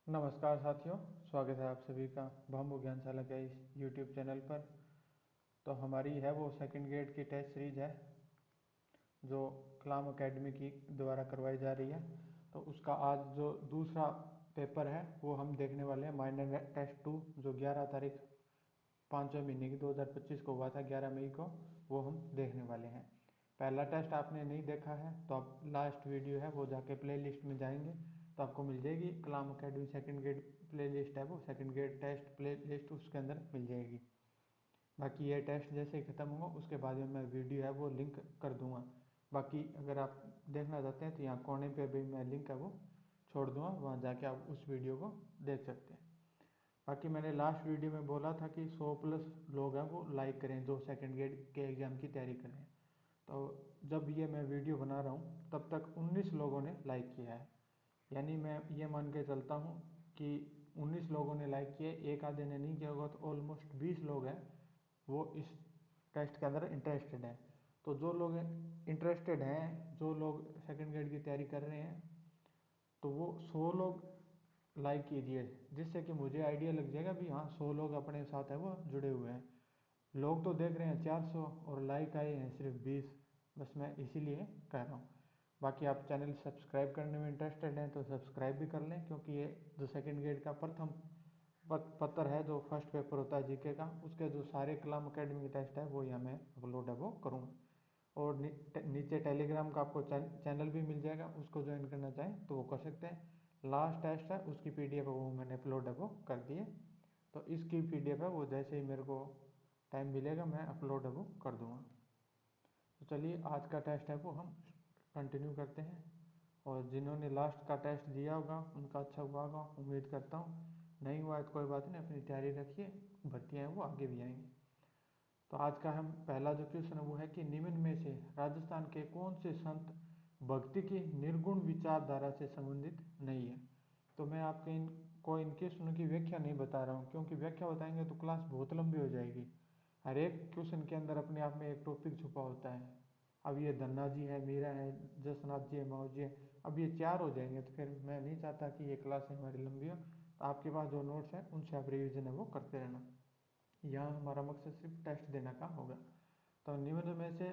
नमस्कार साथियों, स्वागत है आप सभी का भामू ज्ञानशाला के इस यूट्यूब चैनल पर। तो हमारी है वो सेकंड ग्रेड की टेस्ट सीरीज है जो कलाम एकेडमी की द्वारा करवाई जा रही है। तो उसका आज जो दूसरा पेपर है वो हम देखने वाले हैं, माइनर टेस्ट 2, जो 11 तारीख 5वें महीने की 2025 को हुआ था, 11 मई को। वो हम देखने वाले हैं। पहला टेस्ट आपने नहीं देखा है तो आप लास्ट वीडियो है वो जाके प्ले लिस्ट में जाएंगे तो आपको मिल जाएगी। Kalam academy second grade playlist है वो, second grade test playlist उसके अंदर मिल जाएगी। बाकी ये टेस्ट जैसे ही ख़त्म होगा उसके बाद में मैं वीडियो है वो लिंक कर दूंगा। बाकी अगर आप देखना चाहते हैं तो यहाँ कोने पे भी मैं लिंक है वो छोड़ दूंगा, वहाँ जाके आप उस वीडियो को देख सकते हैं। बाकी मैंने लास्ट वीडियो में बोला था कि 100+ लोग हैं वो लाइक करें जो सेकंड ग्रेड के एग्ज़ाम की तैयारी कर रहे हैं। तो जब ये मैं वीडियो बना रहा हूँ तब तक 19 लोगों ने लाइक किया है। यानी मैं ये मान के चलता हूँ कि 19 लोगों ने लाइक किया, एक आधे ने नहीं किया होगा, तो ऑलमोस्ट 20 लोग हैं वो इस टेस्ट के अंदर इंटरेस्टेड हैं। तो जो लोग इंटरेस्टेड हैं, जो लोग सेकंड ग्रेड की तैयारी कर रहे हैं, तो वो 100 लोग लाइक कीजिए, जिससे कि मुझे आइडिया लग जाएगा भी हाँ 100 लोग अपने साथ है वो जुड़े हुए हैं। लोग तो देख रहे हैं 400 और लाइक आए हैं सिर्फ 20। बस मैं इसीलिए कह रहा हूँ। बाकी आप चैनल सब्सक्राइब करने में इंटरेस्टेड हैं तो सब्सक्राइब भी कर लें, क्योंकि ये जो सेकंड ग्रेड का प्रथम पत्र है, जो फर्स्ट पेपर होता है जीके का, उसके जो सारे कलाम अकेडमी के टेस्ट है वो यहाँ मैं अपलोड है वो करूँगा। और नीचे टेलीग्राम का आपको चैनल भी मिल जाएगा, उसको ज्वाइन करना चाहें तो वो कर सकते हैं। लास्ट टेस्ट है उसकी पीडीएफ वो मैंने अपलोड है वो कर दी है। तो इसकी पीडीएफ है वो जैसे ही मेरे को टाइम मिलेगा मैं अपलोड है वो कर दूँगा। तो चलिए आज का टेस्ट है वो हम कंटिन्यू करते हैं। और जिन्होंने लास्ट का टेस्ट दिया होगा उनका अच्छा हुआ होगा, उम्मीद करता हूँ। नहीं हुआ है तो कोई बात नहीं, अपनी तैयारी रखिए, भर्तियाँ हैं वो आगे भी आएंगी। तो आज का हम पहला जो क्वेश्चन है वो है कि निम्न में से राजस्थान के कौन से संत भक्ति की निर्गुण विचारधारा से संबंधित नहीं है। तो मैं आपके इन क्वेश्चनों की व्याख्या नहीं बता रहा हूँ, क्योंकि व्याख्या बताएंगे तो क्लास बहुत लंबी हो जाएगी। हर एक क्वेश्चन के अंदर अपने आप में एक टॉपिक छुपा होता है। अब ये धन्ना जी है, मीरा है, जसनाथ जी है, माओ जी है, अब ये 4 हो जाएंगे तो फिर मैं नहीं चाहता कि ये क्लास हमारी लंबी हो। तो आपके पास जो नोट्स हैं उनसे आप रिविजन है वो करते रहना। यहाँ हमारा मकसद सिर्फ टेस्ट देने का होगा। तो निम्न में से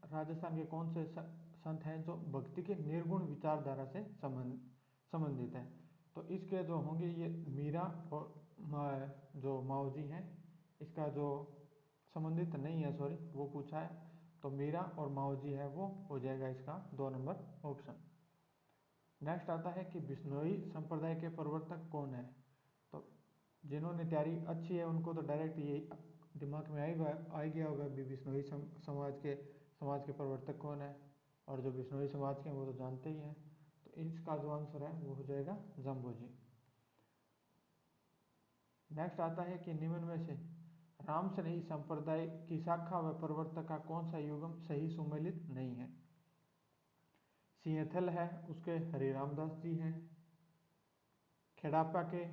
राजस्थान के कौन से संत हैं जो भक्ति के निर्गुण विचारधारा से संबंधित है। तो इसके जो होंगे ये मीरा और जो माओ जी हैं, इसका जो संबंधित नहीं है, सॉरी वो पूछा है, तो मीरा और माओ जी है वो हो जाएगा इसका 2 नंबर ऑप्शन। नेक्स्ट आता है कि बिश्नोई संप्रदाय के प्रवर्तक कौन है। तो जिन्होंने तैयारी अच्छी है उनको तो डायरेक्ट ये दिमाग में आ गया होगा भी बिश्नोई समाज के प्रवर्तक कौन है। और जो बिश्नोई समाज के हैं वो तो जानते ही हैं। तो इसका जो आंसर है वो हो जाएगा जम्बो जी। नेक्स्ट आता है कि निम्न में से रामसनेही संप्रदाय की शाखा व प्रवर्तक का कौन सा युगम सही सुमेलित नहीं है। सिंहथल है उसके हरि रामदास जी हैं, खेड़ापा के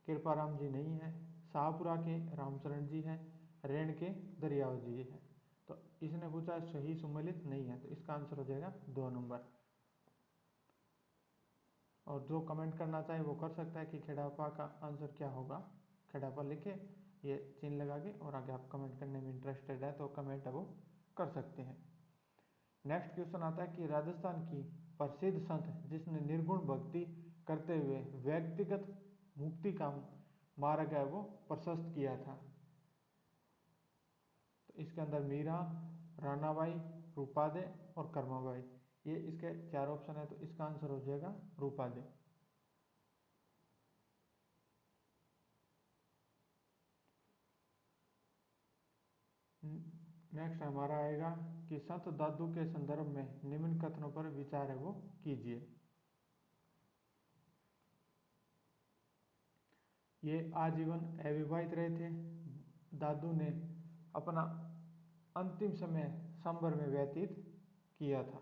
कृपाराम जी नहीं है, शाहपुरा के रामचरण जी हैं, रेण के दरियाव जी हैं। तो इसने पूछा सही सुमेलित नहीं है, तो इसका आंसर हो जाएगा 2 नंबर। और जो कमेंट करना चाहे वो कर सकता है कि खेड़ापा का आंसर क्या होगा। खेड़ापा लिखे ये चिन्ह लगा के, और आगे आप कमेंट करने में इंटरेस्टेड है तो कमेंट है वो कर सकते हैं। नेक्स्ट क्वेश्चन आता है कि राजस्थान की प्रसिद्ध संत जिसने निर्गुण भक्ति करते हुए व्यक्तिगत मुक्ति का मार्ग है वो प्रशस्त किया था। तो इसके अंदर मीरा, रानाबाई, रूपादे और कर्माबाई, ये इसके 4 ऑप्शन है। तो इसका आंसर हो जाएगा रूपादे। नेक्स्ट हमारा आएगा कि संत दादू के संदर्भ में निम्न कथनों पर विचार है वो कीजिए। ये आजीवन अविवाहित रहे थे। दादू ने अपना अंतिम समय संबर में व्यतीत किया था।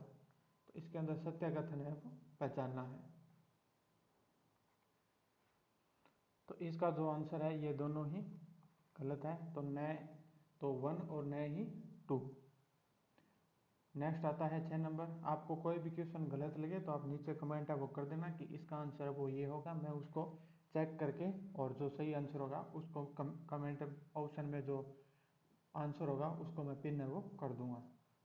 तो इसके अंदर सत्य कथन है वो पहचानना है। तो इसका जो आंसर है ये दोनों ही गलत है। तो 1 और 2। नेक्स्ट आता है 6 नंबर। आपको कोई भी क्वेश्चन गलत लगे तो आप नीचे कमेंट है वो कर देना कि इसका आंसर वो ये होगा, मैं उसको चेक करके और जो सही आंसर होगा उसको कमेंट ऑप्शन में जो आंसर होगा उसको मैं पिन है वो कर दूंगा।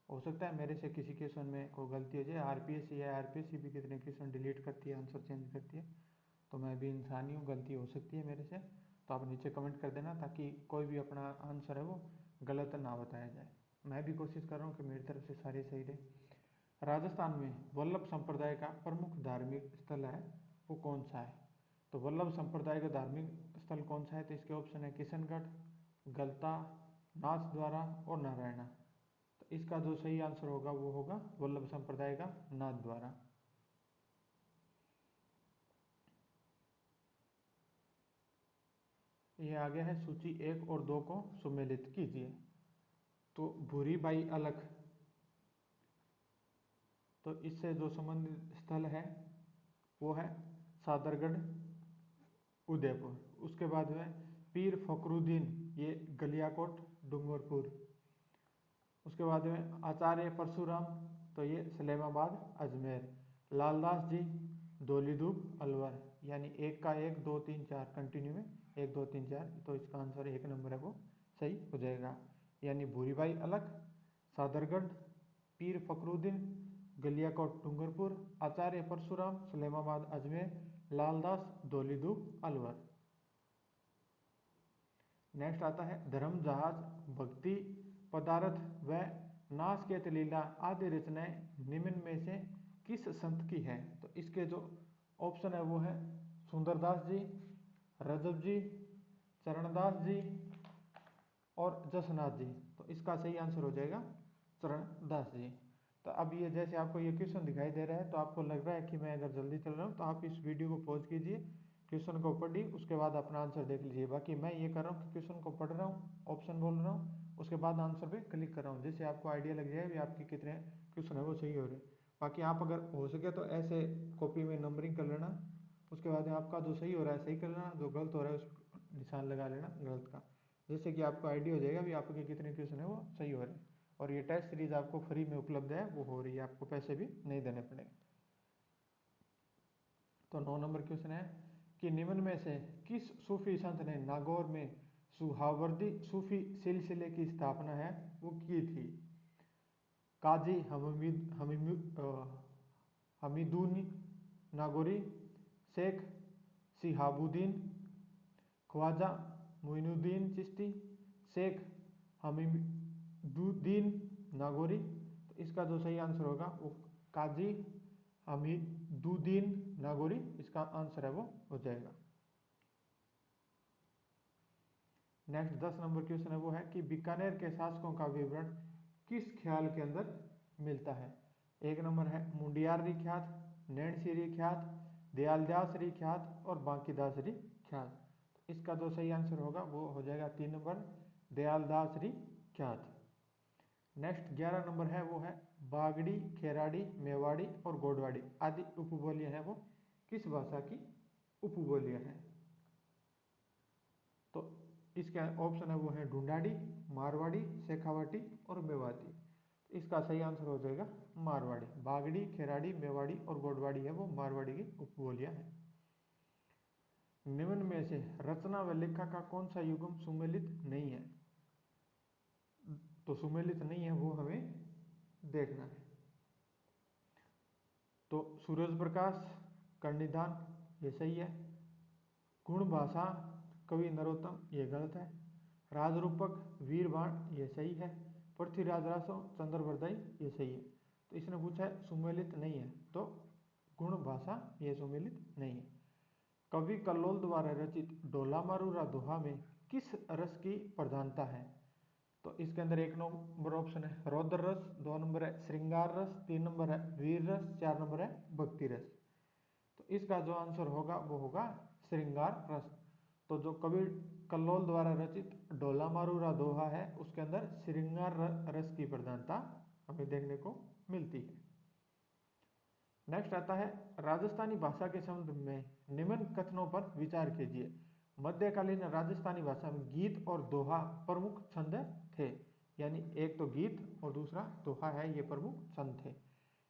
हो सकता है मेरे से किसी क्वेश्चन में कोई गलती हो जाए। आरपीएससी भी कितने क्वेश्चन डिलीट करती है, आंसर चेंज करती है, तो मैं भी इंसान ही हूँ, गलती हो सकती है मेरे से। तो आप नीचे कमेंट कर देना ताकि कोई भी अपना आंसर है वो गलत ना बताया जाए। मैं भी कोशिश कर रहा हूँ कि मेरी तरफ से सारे सही रहे। राजस्थान में वल्लभ संप्रदाय का प्रमुख धार्मिक स्थल है वो कौन सा है? तो वल्लभ संप्रदाय का धार्मिक स्थल कौन सा है? तो इसके ऑप्शन है किशनगढ़, गलता, नाथ द्वारा और नारायणा। तो इसका जो सही आंसर होगा वो होगा वल्लभ संप्रदाय का नाथ द्वारा। ये आगे है सूची 1 और 2 को सुमेलित कीजिए। तो भूरी बाई अलख, तो इससे जो संबंधित स्थल है वो है सादरगढ़ उदयपुर। उसके बाद में पीर फखरुद्दीन, ये गलियाकोट डूंगरपुर। उसके बाद में आचार्य परशुराम, तो ये सलेमाबाद अजमेर। लालदास जी धौलीधूप अलवर, यानी 1 का 1 2 3 4 कंटिन्यू में 1 2 3 4, तो इसका आंसर 1 नंबर है वो सही हो जाएगा। यानी भूरीबाई अलख, सादरगढ़, पीर फखरुद्दीन गलियाकोट डूंगरपुर, आचार्य परशुराम सलेमाबाद अजमेर, लालदास धौलीधूप अलवर। नेक्स्ट आता है धर्म जहाज, भक्ति पदार्थ व नासकेत लीला आदि रचनाएं निम्न में से किस संत की है? तो इसके जो ऑप्शन है वो है सुंदरदास जी, रजब जी, चरणदास जी और जसनाथ जी। तो इसका सही आंसर हो जाएगा चरणदास जी। तो अब ये जैसे आपको ये क्वेश्चन दिखाई दे रहा है तो आपको लग रहा है कि मैं अगर जल्दी चल रहा हूँ तो आप इस वीडियो को पॉज कीजिए, क्वेश्चन को पढ़िए, उसके बाद अपना आंसर देख लीजिए। बाकी मैं ये कर रहा हूँ कि क्वेश्चन को पढ़ रहा हूँ, ऑप्शन बोल रहा हूँ, उसके बाद आंसर पे क्लिक कर रहा हूँ, जिससे आपको आइडिया लग जाए भी आपके कितने क्वेश्चन है वो सही हो रहे हैं। बाकी आप अगर हो सके तो ऐसे कॉपी में नंबरिंग कर लेना, उसके बाद आपका जो सही हो रहा है सही कर लेना, जो गलत हो रहा है उस निशान लगा लेना गलत का, जिससे कि आपको आइडिया हो जाएगा भी आपके कितने क्वेश्चन है वो सही हो रहे हैं। और ये टेस्ट सीरीज आपको फ्री में उपलब्ध है, वो हो रही है, आपको पैसे भी नहीं देने पड़ेंगे। तो 9 नंबर क्वेश्चन है कि निम्न में से किस सूफी संत ने नागौर में सुहावर्दी सूफी सिलसिले की स्थापना है वो की थी? काजी हमीदुन नागौरी, शेख शिहाबुद्दीन, ख्वाजा मोइनुद्दीन चिश्ती, शेख हमीदुद्दीन नागौरी। तो इसका जो सही आंसर होगा वो काजी हमीदुद्दीन नागौरी इसका आंसर है वो हो जाएगा। नेक्स्ट 10 नंबर क्वेश्चन है वो है कि बीकानेर के शासकों का विवरण किस ख्याल के अंदर मिलता है? 1 नंबर है मुंडियारी ख्यात, नैणसीरी ख्यात, दयालदासरी ख्यात और बांकीदासरी ख्यात। इसका जो सही आंसर होगा वो हो जाएगा 3 नंबर दयालदासरी ख्यात। नेक्स्ट 11 नंबर है वो है बागड़ी, खेराड़ी, मेवाड़ी और गोडवाड़ी आदि उपबोलियां हैं वो किस भाषा की उपबोलियां हैं? तो इसके ऑप्शन है वो है ढूंढाड़ी, मारवाड़ी, शेखावाटी और मेवाती। तो इसका सही आंसर हो जाएगा मारवाड़ी। बागड़ी, खेराड़ी, मेवाड़ी और गोडवाड़ी है वो मारवाड़ी की उपबोलियां हैं। निम्न में से रचना व लेखा का कौन सा युग्म सुमेलित नहीं है? तो सुमेलित नहीं है वो हमें देखना है। तो सूरज प्रकाश कर्णिधान ये सही है, गुण भाषा कवि नरोत्तम ये गलत है, राजरूपक वीरबाण ये सही है, पृथ्वीराज रासो चंद्रवरदाई ये सही है। तो इसने पूछा है सुमेलित नहीं है, तो गुण भाषा ये सुमेलित नहीं है। कवि कल्लोल द्वारा रचित ढोला मारूरा दोहा में किस रस की प्रधानता है? तो इसके अंदर 1 नंबर ऑप्शन है रौद्र रस, 2 नंबर है श्रृंगार रस, 3 नंबर है वीर रस, 4 नंबर है भक्ति रस। तो इसका जो आंसर होगा वो होगा श्रृंगार रस। तो जो कवि कल्लोल द्वारा रचित ढोला मारूरा दोहा है उसके अंदर श्रृंगार रस की प्रधानता हमें देखने को मिलती है। नेक्स्ट आता है राजस्थानी भाषा के संबंध में निम्न कथनों पर विचार कीजिए। मध्यकालीन राजस्थानी भाषा में गीत और दोहा प्रमुख छंद थे। यानी एक तो गीत और दूसरा दोहा है, ये प्रमुख छंद थे।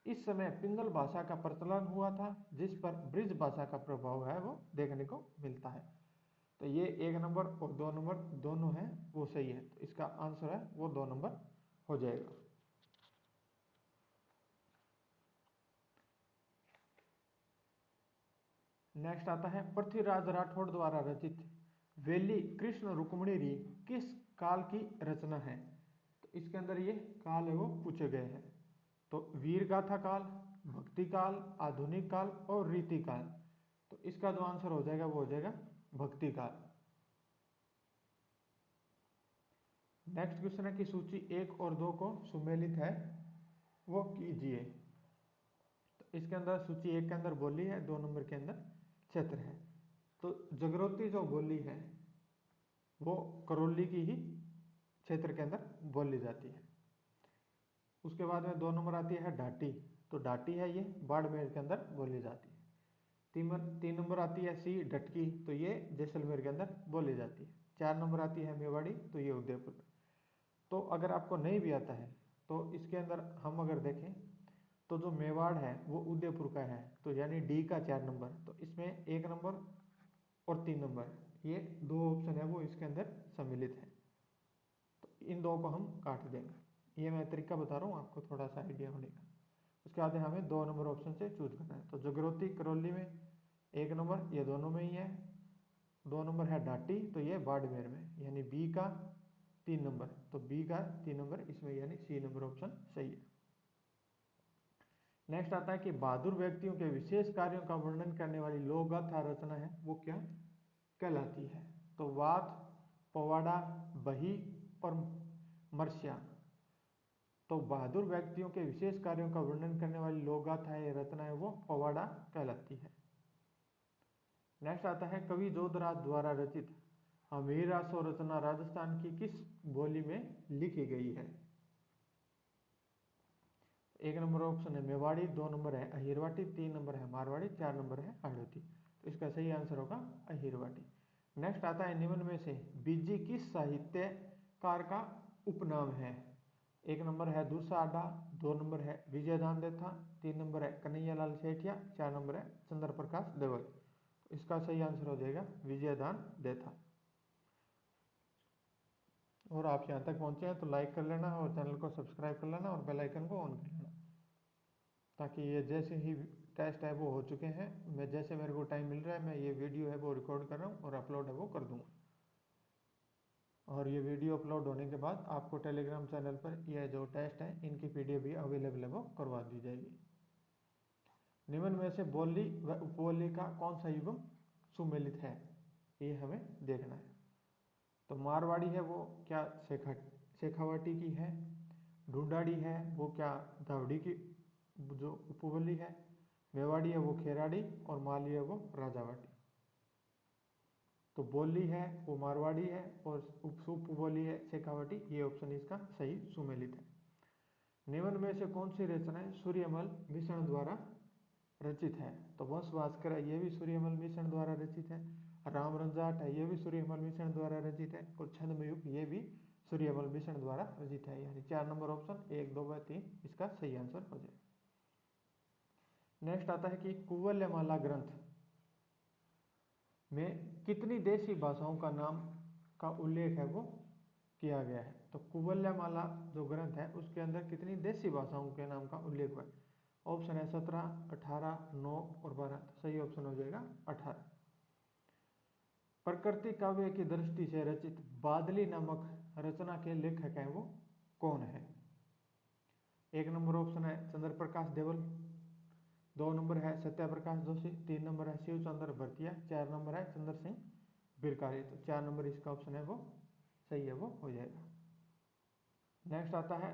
इस समय पिंगल भाषा का प्रचलन हुआ था, जिस पर ब्रिज भाषा का प्रभाव है वो देखने को मिलता है। तो ये 1 नंबर और 2 नंबर दोनों है वो सही है, तो इसका आंसर है वो 2 नंबर हो जाएगा। नेक्स्ट आता है पृथ्वीराज राठौड़ द्वारा रचित वेली कृष्ण रुक्मिणी री किस काल की रचना है। तो इसके अंदर ये काल है वो पूछे गए हैं। तो वीर गाथा काल, भक्ति काल, आधुनिक काल और रीति काल। तो इसका जो आंसर हो जाएगा वो हो जाएगा भक्ति काल। नेक्स्ट क्वेश्चन है कि सूची 1 और 2 को सुमेलित है वो कीजिए। तो इसके अंदर सूची 1 के अंदर बोली है, 2 नंबर के अंदर क्षेत्र है। तो जगरोती जो बोली है वो करौली की ही क्षेत्र के अंदर बोली जाती है। उसके बाद में 2 नंबर आती है ढाटी। तो ढाटी है ये बाड़मेर के अंदर बोली जाती है। 3 नंबर आती है सी डटकी। तो ये जैसलमेर के अंदर बोली जाती है। 4 नंबर आती है मेवाड़ी। तो ये उदयपुर। तो अगर आपको नहीं भी आता है तो इसके अंदर हम अगर देखें तो जो मेवाड़ है वो उदयपुर का है, तो यानी डी का 4 नंबर। तो इसमें 1 नंबर और 3 नंबर ये 2 ऑप्शन है वो इसके अंदर सम्मिलित है। तो इन 2 को हम काट देंगे। ये मैं तरीका बता रहा हूँ आपको थोड़ा सा आइडिया होने का। उसके बाद हमें 2 नंबर ऑप्शन से चूज करना है। तो जगरोती करौली में 1 नंबर, ये दोनों में ही है। 2 नंबर है ढाटी, तो ये बाड़मेर में, यानी बी का 3 नंबर। तो बी का 3 नंबर इसमें, यानी सी नंबर ऑप्शन सही है। नेक्स्ट आता है कि बहादुर व्यक्तियों के विशेष कार्यों का वर्णन करने वाली लोक गाथा रचना है वो क्या कहलाती है। तो वात, पवाड़ा, बही और मरसिया। तो बहादुर व्यक्तियों के विशेष कार्यों का वर्णन करने वाली लोक गाथा है, रचना है वो पवाड़ा कहलाती है। नेक्स्ट आता है कवि जोधराज द्वारा रचित हमीर रासो रचना राजस्थान की किस बोली में लिखी गई है। 1 नंबर ऑप्शन है मेवाड़ी, 2 नंबर है अहिरवाटी, 3 नंबर है मारवाड़ी, 4 नंबर है हाड़ौती। तो इसका सही आंसर होगा अहिरवाटी। नेक्स्ट आता है निम्न में से बीजी किस साहित्यकार का उपनाम है। 1 नंबर है दुर्साडा, 2 नंबर है विजयदान देथा, 3 नंबर है कन्हैयालाल सेठिया, 4 नंबर है चंद्र प्रकाश देवल। तो इसका सही आंसर हो जाएगा विजयदान देथा। और आप यहाँ तक पहुंचे हैं तो लाइक कर लेना और चैनल को सब्सक्राइब कर लेना और बेल आइकन को ऑन कर लेना, ताकि ये जैसे ही टेस्ट है वो हो चुके हैं, मैं जैसे मेरे को टाइम मिल रहा है मैं ये वीडियो है वो रिकॉर्ड कर रहा हूँ और अपलोड है वो कर दूंगा। और ये वीडियो अपलोड होने के बाद आपको टेलीग्राम चैनल पर ये जो टेस्ट है इनकी पीडीएफ भी अवेलेबल है वो करवा दी जाएगी। निम्न में से बोली व उपबोली का कौन सा युग्म सुमेलित है, ये हमें देखना है। तो मारवाड़ी है वो क्या शेखावाटी की है, ढूंढाड़ी है वो क्या धावड़ी की जो उपबोली है, मेवाड़ी है वो खेराड़ी और माली है वो राजावाटी। तो बोली है वो मारवाड़ी है और उपबोली है शेखावाटी। ये ऑप्शन इसका सही सुमेलित है। निम्न में से कौन सी रचनाएं सूर्यमल मिश्रण द्वारा रचित है। तो वंश भास्कर है ये भी सूर्यमल मिश्रण द्वारा रचित है, राम रंजाट है ये भी सूर्यमल मिश्रण द्वारा रचित है, और छंदमयुग ये भी सूर्यमल मिश्रण द्वारा रचित है। यानी 4 नंबर ऑप्शन 1, 2 व 3 इसका सही आंसर हो जाए। नेक्स्ट आता है कि कुवल्यमाला ग्रंथ में कितनी देशी भाषाओं का नाम का उल्लेख है वो किया गया है। तो कुवल्यमाला जो ग्रंथ है उसके अंदर कितनी देशी भाषाओं के नाम का उल्लेख हुआ है। ऑप्शन है 17, 18, 9 और 12। तो सही ऑप्शन हो जाएगा 18। प्रकृति काव्य की दृष्टि से रचित बादली नामक रचना के लेखक हैं वो कौन है। 1 नंबर ऑप्शन है चंद्र प्रकाश देवल, 2 नंबर है सत्या प्रकाश जोशी, 3 नंबर है शिव चंद्र भरतिया, 4 नंबर है चंद्र सिंह बिरकारी। तो 4 नंबर इसका ऑप्शन है वो सही है वो हो जाएगा। नेक्स्ट आता है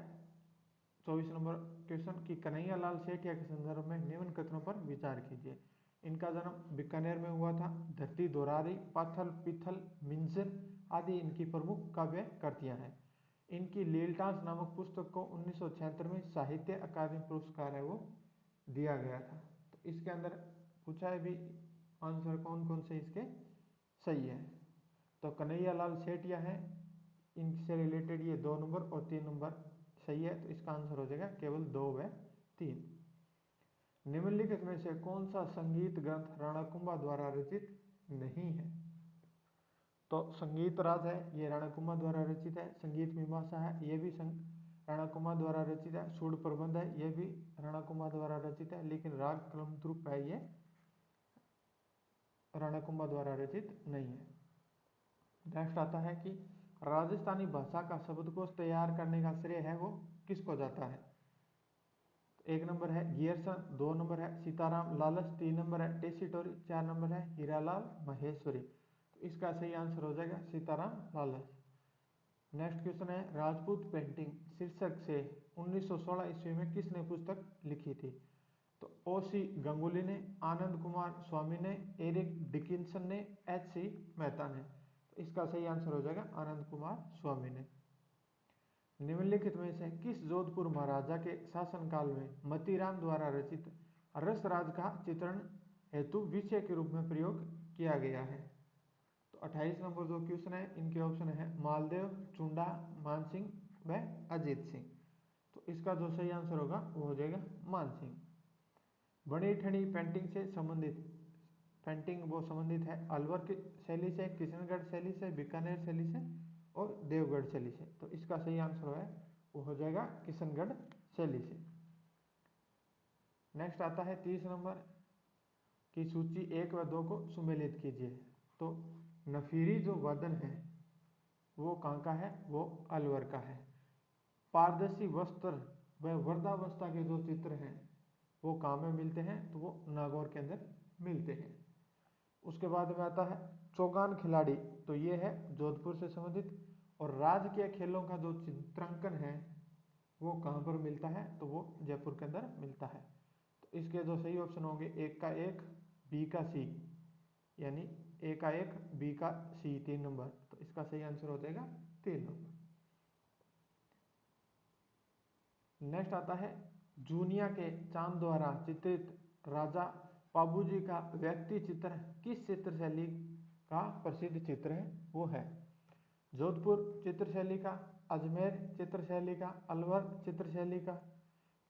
24 नंबर क्वेश्चन कि कन्हैयालाल सेठिया के संदर्भ में निम्न कथनों पर विचार कीजिए। इनका जन्म बीकानेर में हुआ था। धरती दोरारी, पाथल, पिथल, मिंजर आदि इनकी प्रमुख काव्य कृतियां हैं। इनकी लीलटास नामक पुस्तक को 1976 में साहित्य अकादमी पुरस्कार है वो दिया गया था। तो इसके अंदर पूछा है भी आंसर कौन कौन से इसके सही है। तो कन्हैयालाल सेठिया है, इनसे रिलेटेड ये 2 नंबर और 3 नंबर सही है, तो इसका आंसर हो जाएगा केवल 2 व 3। निम्नलिखित में से कौन सा संगीत ग्रंथ राणा कुंभा द्वारा रचित नहीं है? तो संगीत राज है, ये राणा कुंभा द्वारा रचित है। संगीत मीमांसा है, ये भी राणा कुंभा द्वारा रचित है। सूड प्रबंध है, ये भी राणा कुंभा द्वारा रचित है। लेकिन राग कलमत्रुप है, ये राणा कुंभा द्वारा रचित नहीं है। नेक्स्ट आता है कि राजस्थानी भाषा का शब्दकोश तैयार करने का श्रेय है वो किसको जाता है? 1 नंबर है गियरसन, 2 नंबर है सीताराम लालच, 3 नंबर है टेसीटोरी, 4 नंबर है हीरालाल महेश्वरी। तो इसका सही आंसर हो जाएगा सीताराम लालच। नेक्स्ट क्वेश्चन है राजपूत पेंटिंग शीर्षक से 1916 ईस्वी में किसने पुस्तक लिखी थी? तो O.C. गंगुली ने, आनंद कुमार स्वामी ने, एरिक डिकिंसन ने, H.C. मेहता ने। तो इसका सही आंसर हो जाएगा आनंद कुमार स्वामी ने। निम्नलिखित में से किस जोधपुर महाराजा के शासनकाल में मतीराम द्वारा रचित रसराज का चित्रण हेतु विषय के रूप में प्रयोग किया गया है? तो 28 नंबर जो क्वेश्चन है, इनके ऑप्शन है मालदेव, चुंडा, मानसिंह व अजीत सिंह। तो इसका जो सही आंसर होगा वो हो जाएगा मानसिंह। बनी ठनी पेंटिंग से संबंधित पेंटिंग वो संबंधित है अलवर की शैली से, किशनगढ़ शैली से, बीकानेर शैली से और देवगढ़ शैली से। तो इसका सही आंसर है वो हो जाएगा किशनगढ़ शैली से। नेक्स्ट आता है 30 नंबर की सूची 1 व 2 को सुमेलित कीजिए। तो नफीरी जो वादन है वो कहाँ का है? वो अलवर का है। पारदर्शी वस्त्र व वृद्धावस्था के जो चित्र हैं वो कहाँ में मिलते हैं? तो वो नागौर के अंदर मिलते हैं। उसके बाद में आता है चौगान खिलाड़ी, तो ये है जोधपुर से संबंधित। और राजकीय खेलों का जो चित्रांकन है वो कहाँ पर मिलता है? तो वो जयपुर के अंदर मिलता है। तो इसके जो सही ऑप्शन होंगे 1 का 1, बी का सी, यानी ए का 1, बी का सी 3 नंबर। तो इसका सही आंसर हो जाएगा 3 नंबर। नेक्स्ट आता है जूनिया के चांद द्वारा चित्रित राजा पाबूजी का व्यक्ति चित्र किस चित्रशैली का प्रसिद्ध चित्र है? वो है जोधपुर चित्रशैली का, अजमेर चित्रशैली का, अलवर चित्रशैली का,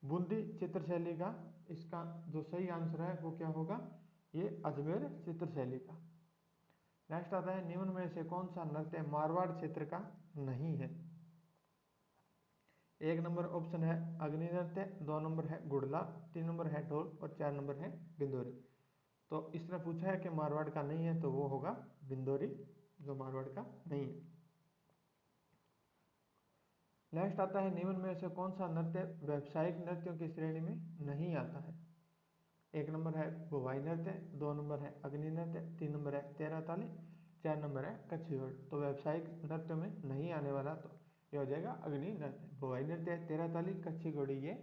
बूंदी चित्रशैली का। इसका जो सही आंसर है वो क्या होगा? ये अजमेर चित्रशैली का। नेक्स्ट आता है निम्न में से कौन सा नृत्य मारवाड़ क्षेत्र का नहीं है? 1 नंबर ऑप्शन है अग्नि नृत्य, 2 नंबर है गुड़ला, 3 नंबर है ढोल और 4 नंबर है बिंदोरी। तो इसने पूछा है कि मारवाड़ का नहीं है, तो वो होगा बिंदोरी, जो मारवाड़ का नहीं है। नेक्स्ट आता है निम्न में से कौन सा नृत्य व्यावसायिक नृत्यों की श्रेणी में नहीं आता है? 1 नंबर है भुवाई नृत्य, 2 नंबर है अग्नि नृत्य, 3 नंबर है तेरह ताली, 4 नंबर है कच्छी घोड़ी। तो व्यावसायिक नृत्य में नहीं आने वाला तो ये हो जाएगा अग्नि नृत्य। भुवाई नृत्य, तेरह ताली, कच्छी घोड़ी ये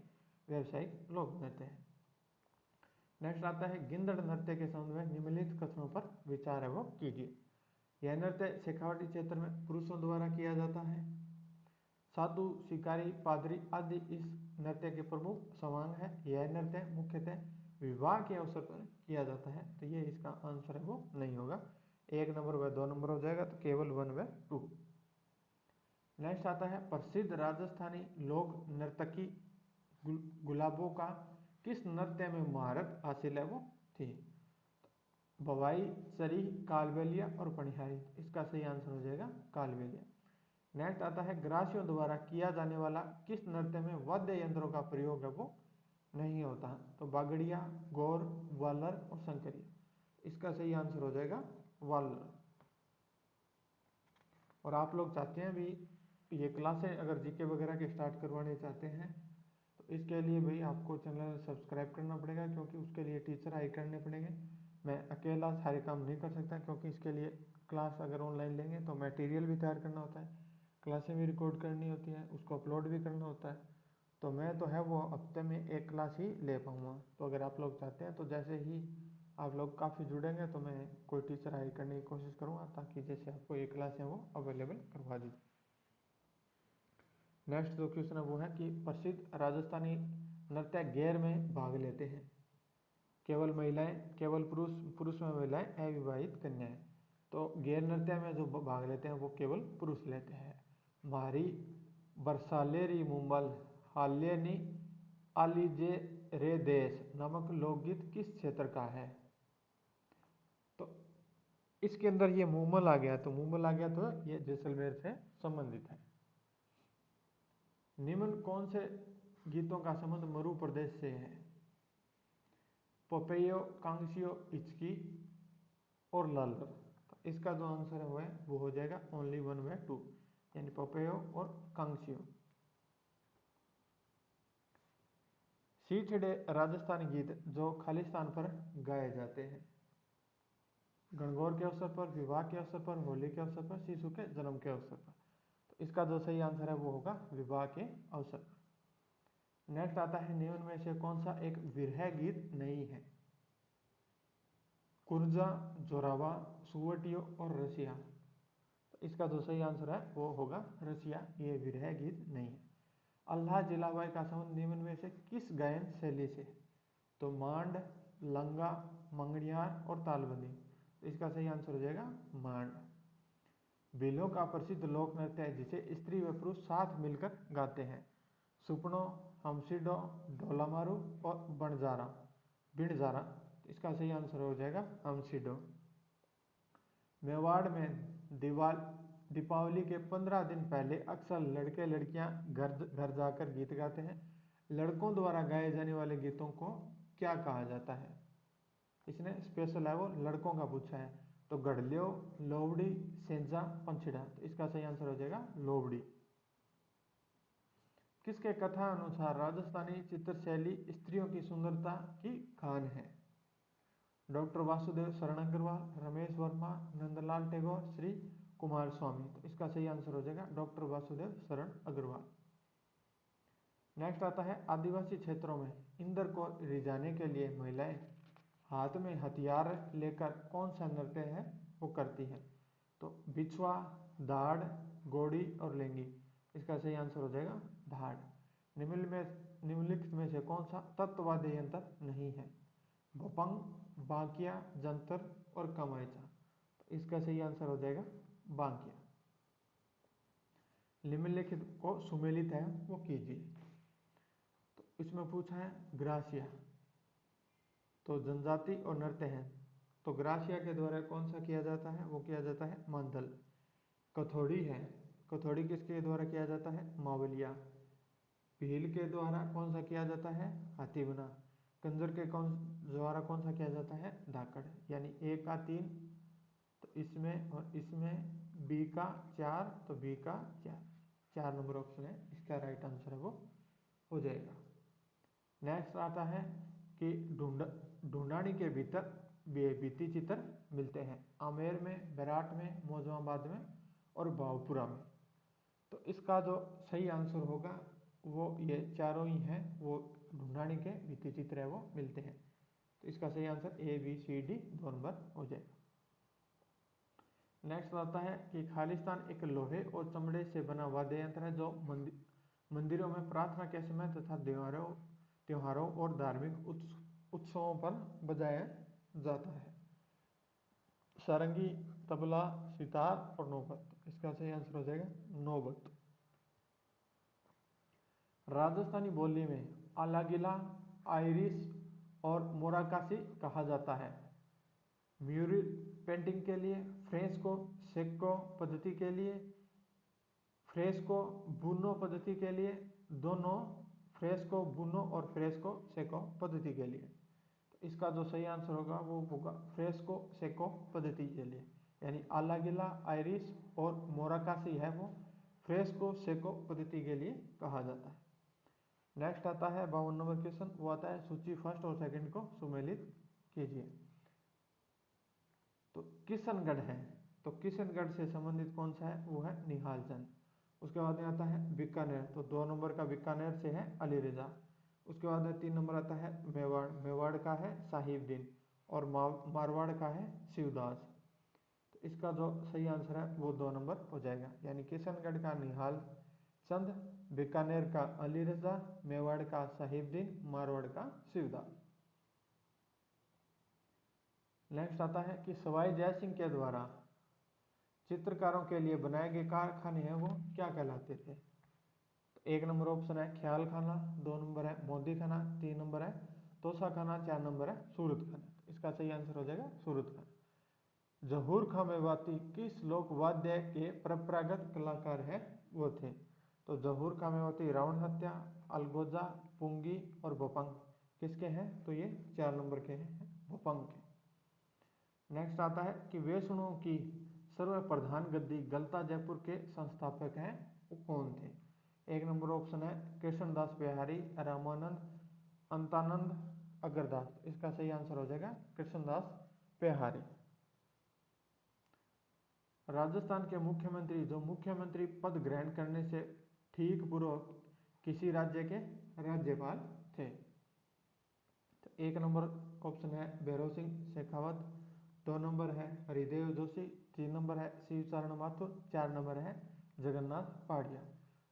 व्यावसायिक लोक नृत्य है। नेक्स्ट आता है गिंदड़ नृत्य के संबंध में निम्नलिखित कथनों पर विचार है वो कीजिए। यह नृत्य शेखावटी क्षेत्र में पुरुषों द्वारा किया जाता है। साधु, शिकारी, पादरी आदि इस नृत्य के प्रमुख समांग है। यह नृत्य मुख्यतः विवाह के अवसर पर किया जाता है। तो ये इसका आंसर है वो नहीं होगा। 1 नंबर व 2 नंबर हो जाएगा, तो केवल 1 व 2। नेक्स्ट आता है प्रसिद्ध राजस्थानी लोक नर्तकी गुलाबों का किस नृत्य में महारत हासिल है वो थी? भवाई, सरी, कालबेलिया और पनिहारी। इसका सही आंसर हो जाएगा कालबेलिया। नेक्स्ट आता है ग्रासियों द्वारा किया जाने वाला किस नृत्य में वाद्य यंत्रों का प्रयोग है वो नहीं होता? तो बागड़िया, गौर, वालर और शंकरिया। इसका सही आंसर हो जाएगा वालर। और आप लोग चाहते हैं भी ये क्लासें अगर जीके वगैरह के स्टार्ट करवाने चाहते हैं तो इसके लिए भाई आपको चैनल सब्सक्राइब करना पड़ेगा, क्योंकि उसके लिए टीचर हायर करने पड़ेंगे। मैं अकेला सारे काम नहीं कर सकता, क्योंकि इसके लिए क्लास अगर ऑनलाइन लेंगे तो मटेरियल भी तैयार करना होता है, क्लासें भी रिकॉर्ड करनी होती हैं, उसको अपलोड भी करना होता है। तो मैं तो है वो हफ्ते में 1 क्लास ही ले पाऊँगा। तो अगर आप लोग चाहते हैं तो जैसे ही आप लोग काफ़ी जुड़ेंगे तो मैं कोई टीचर हायर करने की कोशिश करूँगा, ताकि जैसे आपको ये क्लास है वो अवेलेबल करवा दी। नेक्स्ट जो क्वेश्चन है वो है कि प्रसिद्ध राजस्थानी नृत्य गैर में भाग लेते हैं केवल महिलाएं, केवल पुरुष, पुरुष में महिलाएं, अविवाहित कन्याएं। तो गैर नृत्य में जो भाग लेते हैं वो केवल पुरुष लेते हैं। मारी बरसालेरी मुंबल हाल्यनी आलीजे रे देश नामक लोकगीत किस क्षेत्र का है? तो इसके अंदर ये मुंबल आ गया, तो मुंबल आ गया तो ये जैसलमेर से संबंधित है। निम्न कौन से गीतों का संबंध मरु प्रदेश से है? पोपेयो, कांगसियो, इचकी और लालर। तो इसका जो आंसर है वो हो जाएगा ओनली वन वे टू, यानी पोपेयो और कांगसियो। सीठड़े राजस्थानी गीत जो खालिस्तान पर गाए जाते हैं। गणगौर के अवसर पर, विवाह के अवसर पर, होली के अवसर पर, शिशु के जन्म के अवसर पर। तो इसका जो सही आंसर है वो होगा विवाह के अवसर पर। नेक्स्ट आता है निम्न में से कौन सा एक विरह गीत नहीं है? कुर्जा, जोरावा, सुवटियो और रसिया। तो इसका जो सही आंसर है वो होगा रसिया, ये विरह गीत नहीं है। अल्लाह जिलाबाई का संबंध निम्न में से किस गायन शैली से? तो मांड, लंगा, मंगड़ियार और तालबंदी। तो इसका सही आंसर हो जाएगा मांड। भीलों का प्रसिद्ध लोक नृत्य है जिसे स्त्री व पुरुष साथ मिलकर गाते हैं। सुपनो, हमसिडो, ढोलामारू और बिणजारा। तो इसका सही आंसर हो जाएगा हमसिडो। मेवाड़ में दीपावली के 15 दिन पहले अक्सर लड़के लड़कियां घर जाकर गीत गाते हैं। लड़कों द्वारा गाए जाने वाले गीतों को क्या कहा जाता है? इसने स्पेशल है वो लड़कों का पूछा है। तो गढ़लियो, लोवड़ी, सेंजा, पंछिड़ा। तो इसका सही आंसर हो जाएगा लोवड़ी। किसके कथा अनुसार राजस्थानी चित्रशैली स्त्रियों की सुंदरता की खान है? डॉक्टर वासुदेव शरण अग्रवाल, रमेश वर्मा, नंदलाल टैगोर, श्री कुमार स्वामी। तो इसका सही आंसर हो जाएगा डॉक्टर वासुदेव शरण अग्रवाल। नेक्स्ट आता है आदिवासी क्षेत्रों में इंद्र को रिझाने के लिए महिलाएं हाथ में हथियार लेकर कौन सा नृत्य है वो करती हैं? तो बिछुआ, दाड़, गोड़ी और लेंगी। इसका सही आंसर हो जाएगा धाड़। निम्नलिखित में से कौन सा तत्ववाद्य यंत्र नहीं है? भपंग, बांकिया, जंतर और कमायचा। तो इसका सही आंसर हो जाएगा बांकिया। निम्नलिखित को सुमेलित है वो कीजिए। तो इसमें पूछा है ग्रासिया, तो जनजाति और नृत्य है। तो ग्रासिया के द्वारा कौन सा किया जाता है? वो किया जाता है मांदल। कथौड़ी है, कथौड़ी किसके द्वारा किया जाता है? मावलिया। भील के द्वारा कौन सा किया जाता है? हाथी बना। कंजर के द्वारा कौन सा किया जाता है? धाकड़। यानी ए का 3, तो इसमें और इसमें बी का 4, तो बी का 4 नंबर ऑप्शन है इसका राइट आंसर है वो हो जाएगा। नेक्स्ट आता है कि ढूंढानी के भीतर भित्ति चित्र मिलते हैं। आमेर में, बैराट में, मौजमाबाद में और भावपुरा में। तो इसका जो सही आंसर होगा वो ये चारों ही हैं, वो ढूंढानी के भित्ति चित्र है वो मिलते हैं। तो इसका सही answer A, B, C, D 2 number हो जाएगा। नेक्स्ट आता है कि खालिस्तान एक लोहे और चमड़े से बना वाद्य यंत्र है जो मंदिरों में प्रार्थना के समय तथा त्योहारों और धार्मिक उत्सवों पर बजाया जाता है। सारंगी, तबला, सितार और नौबत। इसका सही आंसर हो जाएगा नौबत। राजस्थानी बोली में आलागिला, आयरिश और मोराकासी कहा जाता है। म्यूरल पेंटिंग के लिए, फ्रेस्को सेको पद्धति के लिए, फ्रेस्को बुनो पद्धति के लिए, दोनों फ्रेस्को बुनो और फ्रेस्को सेको पद्धति के लिए। तो इसका जो सही आंसर होगा वो होगा फ्रेस्को सेको पद्धति के लिए, यानी आलागिला, आयरिश और मोराकासी है वो फ्रेस्को सेको पद्धति के लिए कहा जाता है। नेक्स्ट आता है 52 नंबर क्वेश्चन, वो आता है सूची फर्स्ट और सेकंड को सुमेलित कीजिए। तो किशनगढ़ है, तो किशनगढ़ से संबंधित कौन सा है? वो है निहाल चंद। उसके बाद में आता है बीकानेर, तो 2 नंबर का बीकानेर से है अली रजा। उसके बाद में 3 नंबर आता है मेवाड़, मेवाड़ का है साहिबदीन और मारवाड़ का है शिवदास। तो इसका जो सही आंसर है वो 2 नंबर हो जाएगा, यानी किशनगढ़ का निहाल चंद, बीकानेर का अली रजा, मेवाड़ का साहिबदीन, मारवाड़ का शिवदास। नेक्स्ट आता है कि सवाई जय सिंह के द्वारा चित्रकारों के लिए बनाए गए कारखाने हैं वो क्या कहलाते थे? तो 1 नंबर ऑप्शन है ख्याल खाना, 2 नंबर है मोदी खाना, 3 नंबर है तोसा खाना, 4 नंबर है सूरत खाना। इसका सही आंसर हो जाएगा सूरत खाना। जहूर खां मेवाती किस लोक वाद्य के परंपरागत कलाकार है वो थे? तो जहूर खां मेवाती रावण हत्या, अलगोजा, पुंगी और भोपंग किसके हैं? तो ये 4 नंबर के हैं, भोपंग के। नेक्स्ट आता है कि वैष्णों की सर्वप्रधान गद्दी गलता जयपुर के संस्थापक हैं वो कौन थे? 1 नंबर ऑप्शन है कृष्णदास बिहारी, रामानंद, अंतानंद, अगरदास। इसका सही आंसर हो जाएगा कृष्णदास बिहारी। राजस्थान के मुख्यमंत्री जो मुख्यमंत्री पद ग्रहण करने से ठीक पूर्व किसी राज्य के राज्यपाल थे? तो 1 नंबर ऑप्शन है भैरव सिंह शेखावत, 2 नंबर है हरिदेव जोशी, 3 नंबर है शिवचरण माथुर, 4 नंबर है जगन्नाथ पहाड़िया।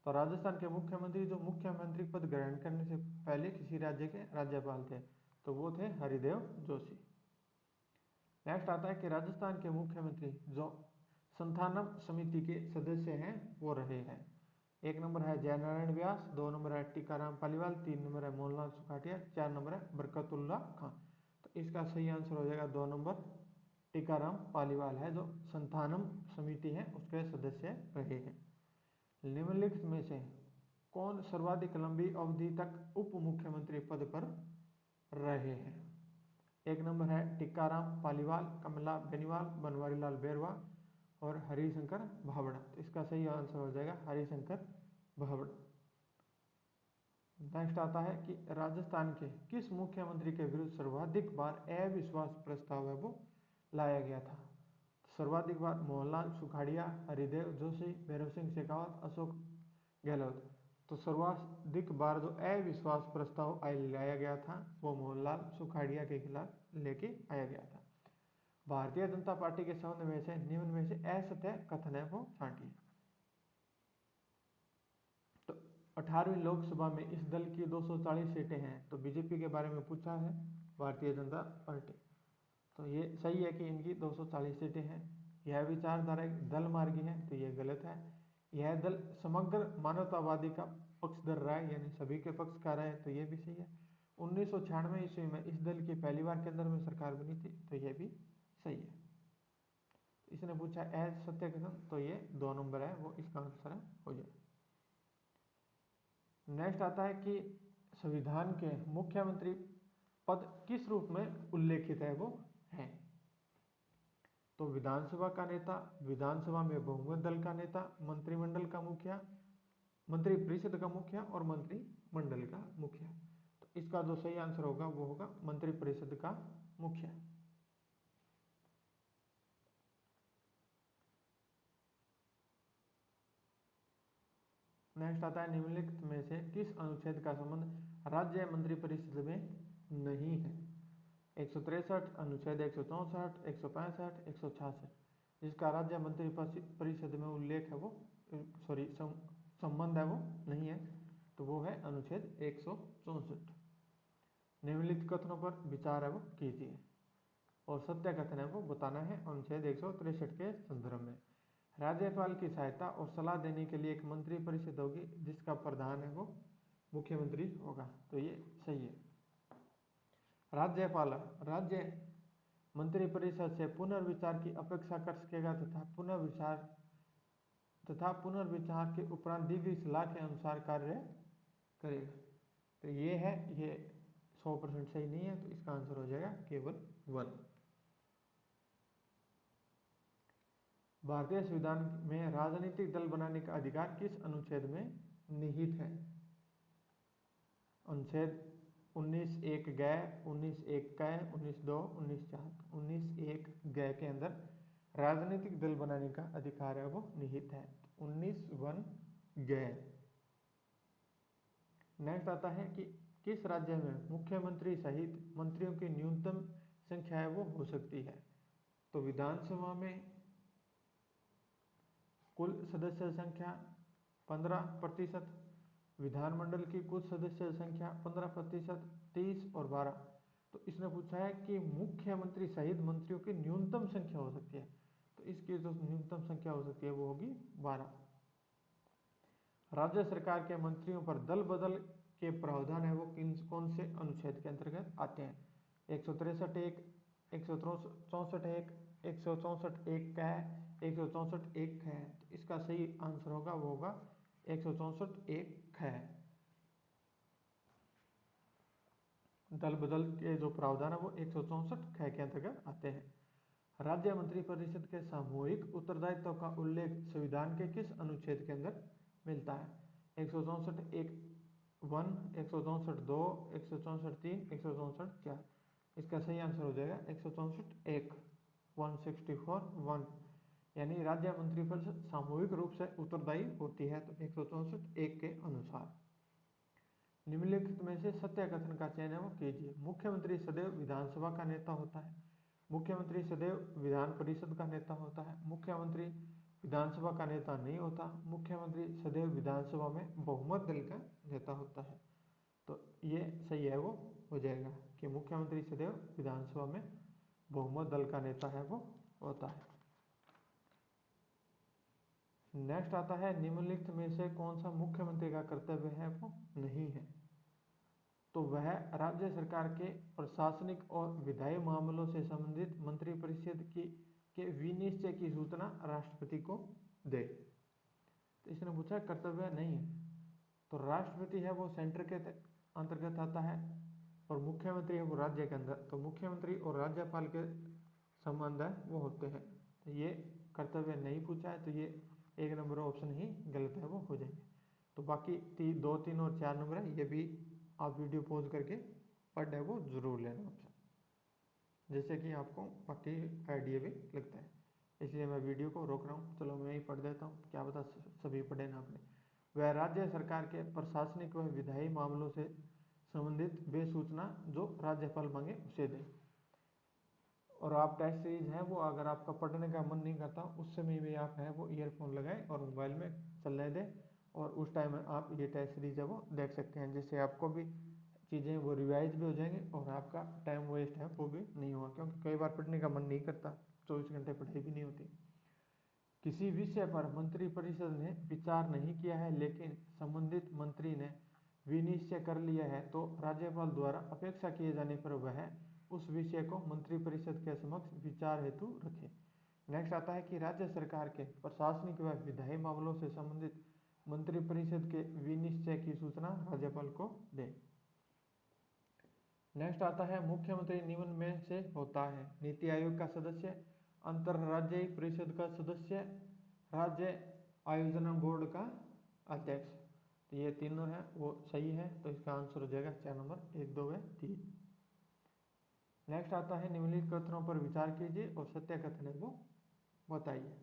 तो राजस्थान के मुख्यमंत्री जो मुख्यमंत्री पद ग्रहण करने से पहले किसी राज्य के राज्यपाल थे तो वो थे हरिदेव जोशी। नेक्स्ट आता है कि राजस्थान के मुख्यमंत्री जो संथानम समिति के सदस्य हैं वो रहे हैं। 1 नंबर है जयनारायण व्यास, 2 नंबर है टीकाराम पालीवाल, 3 नंबर है मोहनलाल सुखाटिया, 4 नंबर है बरकतुल्ला खां। तो इसका सही आंसर हो जाएगा 2 नंबर टीकाराम पालीवाल है जो संथानम समिति है उसके सदस्य रहे हैं। निम्नलिखित में से कौन सर्वाधिक लंबी अवधि तक उप मुख्यमंत्री पद पर रहे हैं? 1 नंबर है टीकाराम पालीवाल, कमला बेनीवाल, बनवारी लाल बैरवा और हरिशंकर भावड़ा। तो इसका सही आंसर हो जाएगा हरिशंकर भावड़ा। नेक्स्ट आता है कि राजस्थान के किस मुख्यमंत्री के विरुद्ध सर्वाधिक बार अविश्वास प्रस्ताव है वो लाया गया था? सर्वाधिक बार मोहनलाल सुखाड़िया, हरिदेव जोशी, भैरव सिंह शेखावत, अशोक गहलोत। तो सर्वाधिक बार जो अविश्वास प्रस्ताव लाया गया था वो मोहनलाल सुखाड़िया के खिलाफ लेके आया गया था। भारतीय जनता पार्टी के संबंध में से निम्न में से असत्य कथन है वो छांटिए। तो 18वीं लोकसभा में इस दल की 240 सीटें हैं। तो बीजेपी के बारे में पूछा है भारतीय जनता पार्टी। तो ये सही है कि इनकी 240 सीटें हैं। यह विचारधारा एक दल मार्गी है तो ये गलत है। यह दल समग्र मानवतावादी का पक्षधर रहा है यानी सभी के पक्षकार है तो ये भी सही है। 1996 ईस्वी में इस दल की पहली बार केंद्र में सरकार बनी थी तो ये भी सही है। इसने पूछा असत्य कथन तो ये 2 नंबर है वो इसका आंसर हो जाए। नेक्स्ट आता है कि संविधान के मुख्यमंत्री पद किस रूप में उल्लेखित है वो है? तो विधानसभा का नेता, विधानसभा में बहुमत दल का नेता, मंत्रिमंडल का मुखिया, मंत्री परिषद का मुखिया और मंत्रिमंडल का मुखिया। तो इसका जो सही आंसर होगा वो होगा मंत्री परिषद का मुखिया। नेक्स्ट आता है निम्नलिखित में से किस अनुच्छेद का संबंध राज्य मंत्रिपरिषद में नहीं है? 163, अनुच्छेद 164, 165, 166। जिसका राज्य मंत्रिपरिषद में उल्लेख है वो संबंध है वो नहीं है तो वो है अनुच्छेद 164। निम्नलिखित कथनों पर विचार है वो कीजिए और सत्य कथन है वो बताना है अनुच्छेद 163 के संदर्भ में। राज्यपाल की सहायता और सलाह देने के लिए एक मंत्री परिषद होगी जिसका प्रधान है वो मुख्यमंत्री होगा तो ये सही है। राज्यपाल राज्य मंत्रिपरिषद से पुनर्विचार की अपेक्षा कर सकेगा तथा पुनर्विचार के उपरांत दी गई सलाह के अनुसार कार्य करेगा। तो ये है ये 100% सही नहीं है तो इसका आंसर हो जाएगा केवल 1। भारतीय संविधान में राजनीतिक दल बनाने का अधिकार किस अनुच्छेद में निहित है? अनुच्छेद 19(1) ग, 19(1) क, 19(2), 19(4), 19(1) ग के अंदर राजनीतिक दल बनाने का अधिकार है वो निहित है। 19(1) ग। नेक्स्ट आता है कि किस राज्य में मुख्यमंत्री सहित मंत्रियों की न्यूनतम संख्या है वो हो सकती है? तो विधानसभा में कुल सदस्य संख्या 15%, विधानमंडल की कुल सदस्य संख्या 15%, 30 और 12। तो इसने पूछा है कि मुख्यमंत्री सहित मंत्रियों की न्यूनतम संख्या हो सकती है तो इसकी जो न्यूनतम संख्या हो सकती है वो होगी 12। राज्य सरकार के मंत्रियों पर दल बदल के प्रावधान है वो किन कौन से अनुच्छेद के अंतर्गत आते हैं? 163 एक, 164 एक, 164 एक का है, 164 एक है। तो इसका सही आंसर होगा वो होगा 164 एक है। दल बदल के जो प्रावधान है वो 164 ख के अंतर्गत आते हैं। राज्य मंत्रिपरिषद के सामूहिक उत्तरदायित्व का उल्लेख संविधान के किस अनुच्छेद के अंदर मिलता है? 164 एक 1, 164 2, 164 3, 164 4। इसका सही आंसर हो जाएगा 164 एक, 164 1। यानी राज्य मंत्रिपरिषद सामूहिक रूप से उत्तरदायी होती है, तो 164 एक के अनुसार। निम्नलिखित में से सत्य कथन का चयन है वो कीजिए। मुख्यमंत्री सदैव विधानसभा का नेता होता है, मुख्यमंत्री सदैव विधान परिषद का नेता होता है, मुख्यमंत्री विधानसभा का नेता नहीं होता, मुख्यमंत्री सदैव विधानसभा में बहुमत दल का नेता होता है। तो ये सही है वो हो जाएगा कि मुख्यमंत्री सदैव विधानसभा में बहुमत दल का नेता है वो होता है। नेक्स्ट आता है निम्नलिखित में से कौन सा मुख्यमंत्री का कर्तव्य है वो नहीं है? तो वह राज्य सरकार के प्रशासनिक और विधायी मामलों से संबंधित मंत्रिपरिषद की के विनिश्चय की सूचना राष्ट्रपति को दे। तो इसने पूछा कर्तव्य नहीं है, तो राष्ट्रपति है वो सेंटर के अंतर्गत आता है और मुख्यमंत्री है वो राज्य के अंदर। तो मुख्यमंत्री और राज्यपाल के संबंध है वो होते हैं। तो ये कर्तव्य नहीं पूछा है, तो ये 1 नंबर ऑप्शन ही गलत है वो हो जाएंगे। तो बाकी 2, 3 और 4 नंबर है, ये भी आप वीडियो पॉज करके पढ़ है वो जरूर लेना ऑप्शन, जैसे कि आपको बाकी आइडिया भी लगता है। इसलिए मैं वीडियो को रोक रहा हूँ। चलो मैं ही पढ़ देता हूँ, क्या बता सभी पढ़े ना आपने। वह राज्य सरकार के प्रशासनिक व विधायी मामलों से संबंधित वे सूचना जो राज्यपाल मांगे उसे दे। और आप टेस्ट सीरीज है वो अगर आपका पढ़ने का मन नहीं करता उस समय भी आप है वो ईयरफोन लगाएं और मोबाइल में चलने दें, और उस टाइम आप ये टेस्ट सीरीज है वो देख सकते हैं, जिससे आपको भी चीज़ें वो रिवाइज भी हो जाएंगी और आपका टाइम वेस्ट है वो भी नहीं होगा। क्योंकि कई बार पढ़ने का मन नहीं करता, 24 घंटे पढ़ाई भी नहीं होती। किसी विषय पर मंत्रिपरिषद ने विचार नहीं किया है लेकिन संबंधित मंत्री ने विनिश्चय कर लिया है, तो राज्यपाल द्वारा अपेक्षा किए जाने पर वह उस विषय को मंत्रिपरिषद के समक्ष विचार हेतु रखे। नेक्स्ट आता है कि राज्य सरकार के प्रशासनिक व विधायी मामलों से संबंधित मंत्रिपरिषद के विनिश्चय की सूचना राज्यपाल को दे। नेक्स्ट आता है मुख्यमंत्री निम्न में से होता है? नीति आयोग का सदस्य, अंतरराज्यीय परिषद का सदस्य, राज्य आयोजना बोर्ड का अध्यक्ष। तो ये तीनों है वो सही है, तो इसका आंसर हो जाएगा 4 नंबर 1, 2 व 3। नेक्स्ट आता है निम्नलिखित कथनों पर विचार कीजिए और सत्य कथन है वो बताइए।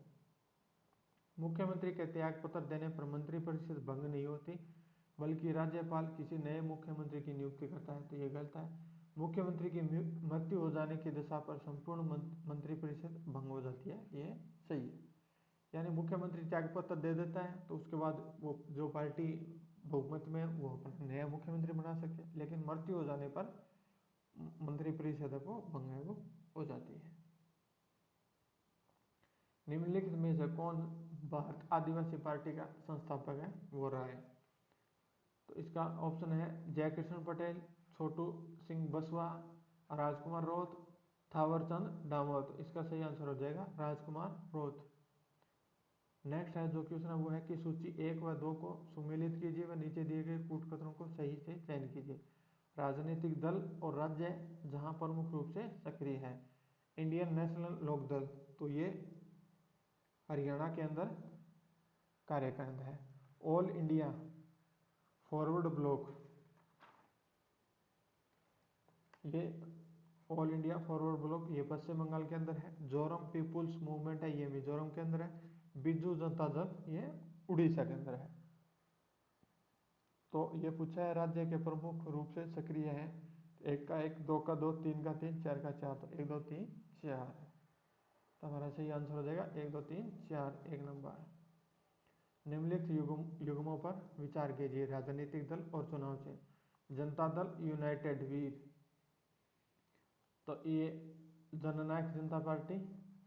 मुख्यमंत्री के त्याग पत्र देने पर मंत्रिपरिषद भंग नहीं होती बल्कि राज्यपाल किसी नए मुख्यमंत्री की नियुक्ति करता है। तो ये गलत है। मुख्यमंत्री की मृत्यु हो जाने की दशा पर संपूर्ण मंत्रिपरिषद भंग हो जाती है, ये सही है। यानी मुख्यमंत्री त्याग पत्र दे देता है तो उसके बाद वो जो पार्टी बहुमत में वो अपना नया मुख्यमंत्री बना सकते हैं, लेकिन मृत्यु हो जाने पर मंत्रिपरिषद को भंग है वो हो जाती है। निम्नलिखित में से कौन भारत आदिवासी पार्टी का संस्थापक है वो रहा है? तो इसका ऑप्शन है जयकृष्ण पटेल, छोटू सिंह बसवा, राजकुमार रोत, थावरचंद डामोर। तो इसका सही आंसर हो जाएगा राजकुमार रोत। नेक्स्ट है जो क्वेश्चन है वो है कि सूची 1 व 2 को सुमेलित कीजिए व नीचे दिए गए कूट कथनों को सही से चयन कीजिए। राजनीतिक दल और राज्य जहां प्रमुख रूप से सक्रिय है। इंडियन नेशनल लोक दल, तो ये हरियाणा के अंदर कार्य करता है। ऑल इंडिया फॉरवर्ड ब्लॉक, ये ऑल इंडिया फॉरवर्ड ब्लॉक ये पश्चिम बंगाल के अंदर है। जोरम पीपुल्स मूवमेंट है ये मिजोरम के अंदर है। बिजू जनता दल ये उड़ीसा के अंदर है। तो ये पूछा है राज्य के प्रमुख रूप से सक्रिय है। 1 का 1, 2 का 2, 3 का 3, 4 का 4। तो 1, 2, 3, 4 तो हमारा सही आंसर हो जाएगा 1, 2, 3, 4 1 नंबर। निम्नलिखित युग्मों पर विचार कीजिए। राजनीतिक दल और चुनाव चिन्ह। जनता दल यूनाइटेड वीर, तो ये जननायक जनता पार्टी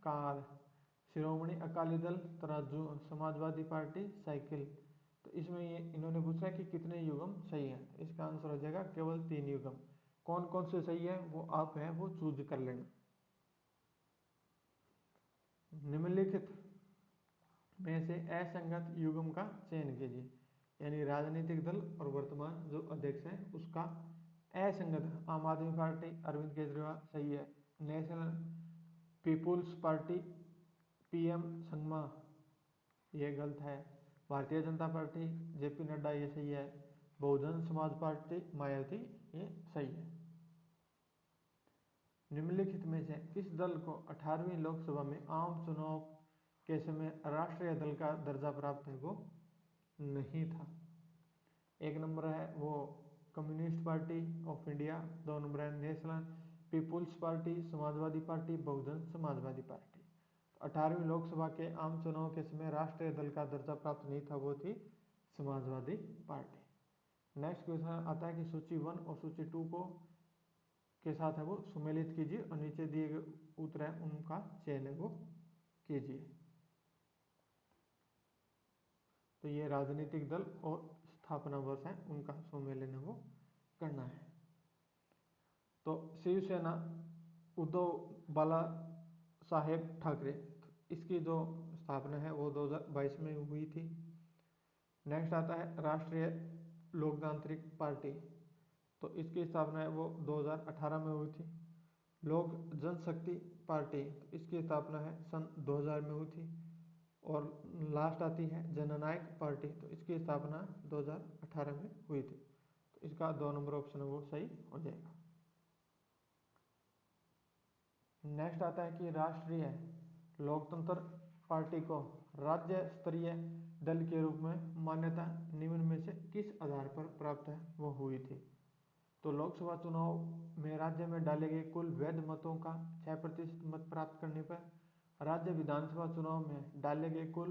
कार, शिरोमणि अकाली दल तराजू, समाजवादी पार्टी साइकिल। तो इसमें ये इन्होंने पूछा कि कितने युग्म सही है। इसका आंसर हो जाएगा केवल 3 युग्म। कौन कौन से सही है वो आप है वो चूज कर लेना। निम्नलिखित में से असंगत युग्म का चयन कीजिए, यानी राजनीतिक दल और वर्तमान जो अध्यक्ष है उसका असंगत। आम आदमी पार्टी अरविंद केजरीवाल सही है। National people's Party PM Sangma ये गलत है। भारतीय जनता पार्टी जेपी नड्डा ये सही है। बहुजन समाज पार्टी मायावती ये सही है। निम्नलिखित में से किस दल को 18वीं लोकसभा में आम चुनाव के समय राष्ट्रीय दल का दर्जा प्राप्त है वो नहीं था। 1 नंबर है वो communist party of India, 2 number है national people's party Samajwadi party, Bahujan Samajwadi party. 18वीं लोकसभा के आम चुनाव के समय राष्ट्रीय दल का दर्जा प्राप्त नहीं था, वो थी समाजवादी पार्टी। नेक्स्ट क्वेश्चन आता है कि सूची 1 और सूची 2 को के साथ है वो सुमेलित कीजिए और नीचे दिए गए उत्तर है उनका चयन है वो कीजिए। तो ये राजनीतिक दल और स्थापना वर्ष है उनका सुमेलन है वो करना है। तो शिवसेना उद्धव बाला साहेब ठाकरे, इसकी जो स्थापना है वो 2022 में हुई थी। नेक्स्ट आता है राष्ट्रीय लोकतांत्रिक पार्टी, तो इसकी स्थापना है वो 2018 में हुई थी। लोक जनशक्ति पार्टी, तो इसकी स्थापना है सन 2000 में हुई थी। और लास्ट आती है जननायक पार्टी, तो इसकी स्थापना 2018 में हुई थी। तो इसका 2 नंबर ऑप्शन है वो सही हो जाएगा। नेक्स्ट आता है कि राष्ट्रीय लोकतंत्र पार्टी को राज्य स्तरीय दल के रूप में मान्यता निम्न में से किस आधार पर प्राप्त है वो हुई थी। तो लोकसभा चुनाव में राज्य में डाले गए कुल वैध मतों का 6% मत प्राप्त करने पर, राज्य विधानसभा चुनाव में डाले गए कुल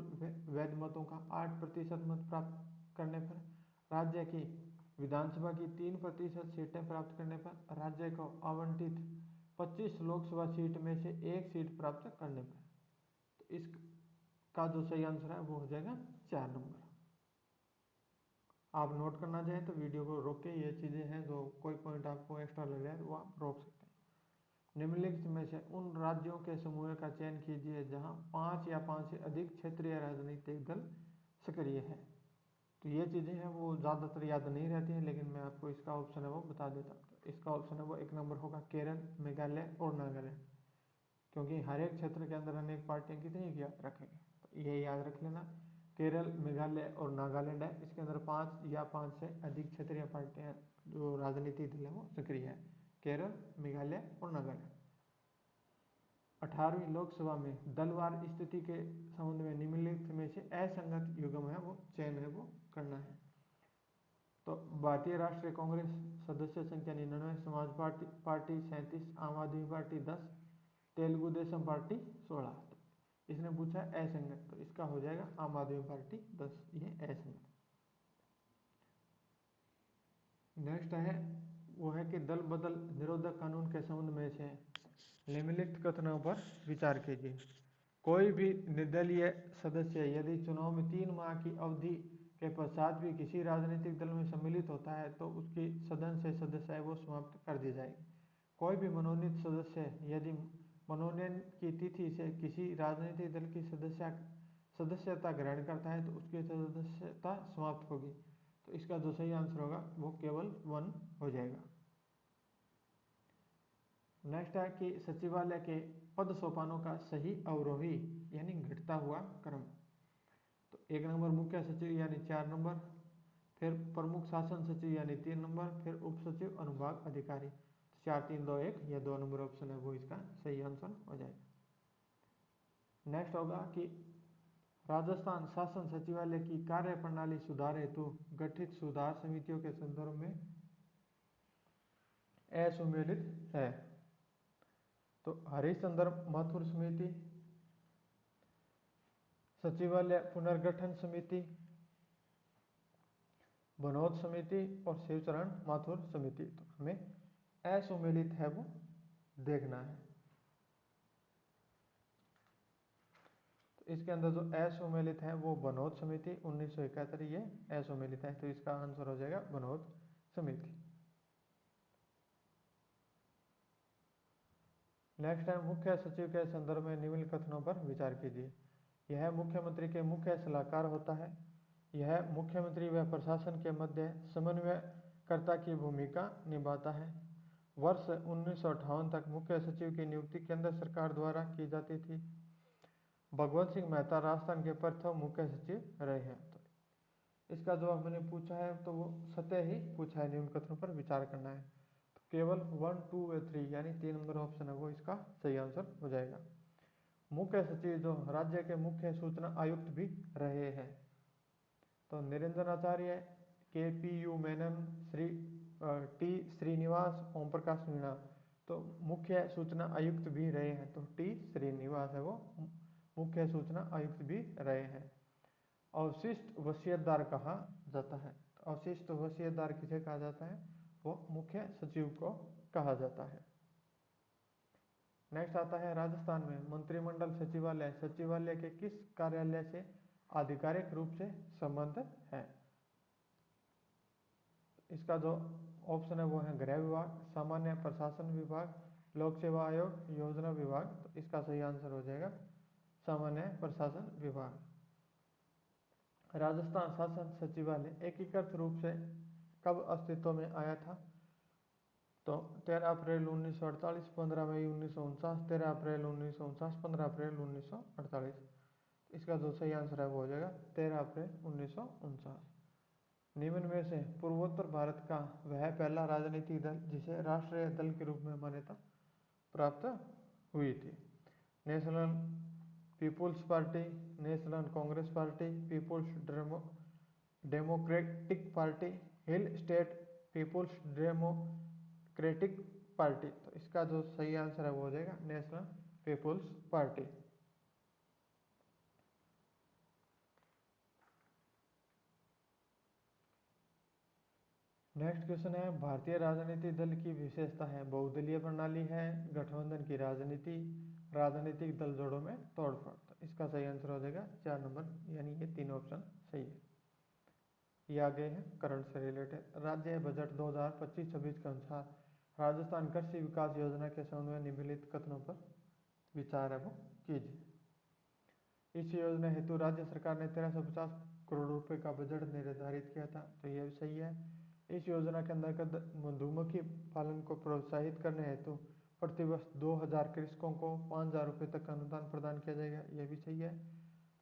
वैध मतों का 8% मत प्राप्त करने पर, राज्य की विधानसभा की 3% सीटें प्राप्त करने पर, राज्य को आवंटित 25 लोकसभा सीट में से 1 सीट प्राप्त करने पर। तो इसका जो सही आंसर है वो हो जाएगा 4 नंबर। आप नोट करना चाहें तो वीडियो को रोक के ये चीज़ें हैं जो कोई पॉइंट आपको एक्स्ट्रा लग रहा है वो आप रोक सकते हैं। निम्नलिखित में से उन राज्यों के समूह का चयन कीजिए जहां 5 या 5 से अधिक क्षेत्रीय राजनीतिक दल सक्रिय है। तो ये चीज़ें हैं वो ज़्यादातर याद नहीं रहती हैं, लेकिन मैं आपको इसका ऑप्शन है वो बता देता हूँ। तो इसका ऑप्शन है वो 1 नंबर होगा केरल, मेघालय और नागालैंड, क्योंकि हर एक क्षेत्र के अंदर अनेक पार्टियां कितनी याद रखेंगे। तो ये याद रख लेना, केरल, मेघालय और नागालैंड है, इसके अंदर 5 या 5 से अधिक क्षेत्रीय पार्टियां जो राजनीतिक दल है वो सक्रिय है, केरल, मेघालय और नागालैंड। 18वीं लोकसभा में दलवार स्थिति के संबंध में निम्नलिखित में से असंगत युग्म है वो चयन है वो करना है। तो भारतीय राष्ट्रीय कांग्रेस सदस्य संख्या 99, समाज पार्टी 37, आम आदमी पार्टी 10, तेलुगु देशम पार्टी 16। इसने पूछा असंगत, तो इसका हो जाएगा आम आदमी पार्टी 10, ये असंगत। नेक्स्ट है वो है कि दल बदल निरोधक कानून के संबंध में से निम्नलिखित कथनों पर विचार कीजिए। कोई भी निर्दलीय सदस्य यदि चुनाव में 3 माह की अवधि के पश्चात भी किसी राजनीतिक दल में सम्मिलित होता है तो उसकी सदन से सदस्यता वो समाप्त कर दी जाएगी। कोई भी मनोनीत सदस्य यदि मनोनयन की तिथि से किसी राजनीतिक दल की सदस्यता ग्रहण करता है तो उसकी सदस्यता समाप्त होगी। तो इसका जो सही आंसर होगा वो केवल 1 हो जाएगा। नेक्स्ट है कि सचिवालय के पद सोपानों का सही अवरोही यानी घटता हुआ क्रम। तो 1 नंबर मुख्य सचिव यानी 4 नंबर, फिर प्रमुख शासन सचिव यानी 3 नंबर, फिर उप सचिव अनुभाग अधिकारी। 4 3 2 1 यह 2 नंबर ऑप्शन है वो इसका सही आंसर हो जाएगा। नेक्स्ट होगा कि राजस्थान शासन सचिवालय की कार्य प्रणाली सुधार हेतु गठित सुधार समितियों के संदर्भ में असुमेलित है। तो हरिश्चंद्र माथुर समिति, सचिवालय पुनर्गठन समिति, बनोद समिति और शिवचरण माथुर समिति। तो हमें असुमेलित है वो देखना है। इसके अंदर जो असुमेलित है वो बनोद समिति 1971, ये असुमेलित है, तो इसका आंसर हो जाएगा बनोद समिति। नेक्स्ट है मुख्य सचिव के संदर्भ में निम्न कथनों पर विचार कीजिए। यह मुख्यमंत्री के मुख्य सलाहकार होता है। यह मुख्यमंत्री व प्रशासन के मध्य समन्वयकर्ता की भूमिका निभाता है। वर्ष 1958 तक मुख्य सचिव की नियुक्ति केंद्र सरकार द्वारा की जाती थी। भगवंत सिंह मेहता राजस्थान के प्रथम मुख्य सचिव रहे हैं। तो इसका जवाब मैंने पूछा है तो वो सत्य ही पूछा है, निम्न कथनों पर विचार करना है। तो केवल 1, 2 व 3 यानी 3 नंबर ऑप्शन है वो इसका सही आंसर हो जाएगा। मुख्य सचिव जो राज्य के मुख्य सूचना आयुक्त भी रहे हैं, तो निरंजन आचार्य, KPU मेनन, श्री टी श्रीनिवास, ओम प्रकाश मीणा, तो मुख्य सूचना आयुक्त भी रहे हैं। तो टी श्रीनिवास है वो मुख्य सूचना आयुक्त भी रहे हैं। अवशिष्ट वसीयतदार कहा जाता है। तो अवशिष्ट वसीयतदार किसे कहा जाता है? वो मुख्य सचिव को कहा जाता है। नेक्स्ट आता है राजस्थान में मंत्रिमंडल सचिवालय सचिवालय के किस कार्यालय से आधिकारिक रूप से संबंध है? इसका जो ऑप्शन है वो है गृह विभाग, सामान्य प्रशासन विभाग, लोक सेवा आयोग, योजना विभाग। तो इसका सही आंसर हो जाएगा सामान्य प्रशासन विभाग। राजस्थान शासन सचिवालय एकीकृत रूप से कब अस्तित्व में आया था? तो 13 अप्रैल 1948, 15 मई 1949, 13 अप्रैल 1949, 15 अप्रैल 1948। इसका जो सही आंसर है वो हो जाएगा 13 अप्रैल 1949। निम्न में से पूर्वोत्तर भारत का वह पहला राजनीतिक दल जिसे राष्ट्रीय दल के रूप में मान्यता प्राप्त हुई थी? National people's Party, National Congress Party, People's Democratic Party, Hill State People's Democratic Party. तो इसका जो सही आंसर है वो हो जाएगा National people's Party. Next question है भारतीय राजनीतिक दल की विशेषता है? बहुदलीय प्रणाली है, गठबंधन की राजनीति, राजनीतिक दल जोड़ों में तोड़फोड़। तो इसका सही आंसर हो जाएगा 4 नंबर, यानी ये 3 ऑप्शन सही है। ये आगे है करंट से रिलेटेड। राज्य बजट 2025-26 के अनुसार राजस्थान कृषि विकास योजना के संबंध में निम्नलिखित कथनों पर विचार है वो कीजिए। इस योजना हेतु राज्य सरकार ने 1350 करोड़ रुपए का बजट निर्धारित किया था। तो ये सही है। इस योजना के अंतर्गत मधुमक्खी पालन को प्रोत्साहित करने हेतु प्रतिवर्ष 2000 कृषकों को 5000 रुपये तक का अनुदान प्रदान किया जाएगा। यह भी सही है।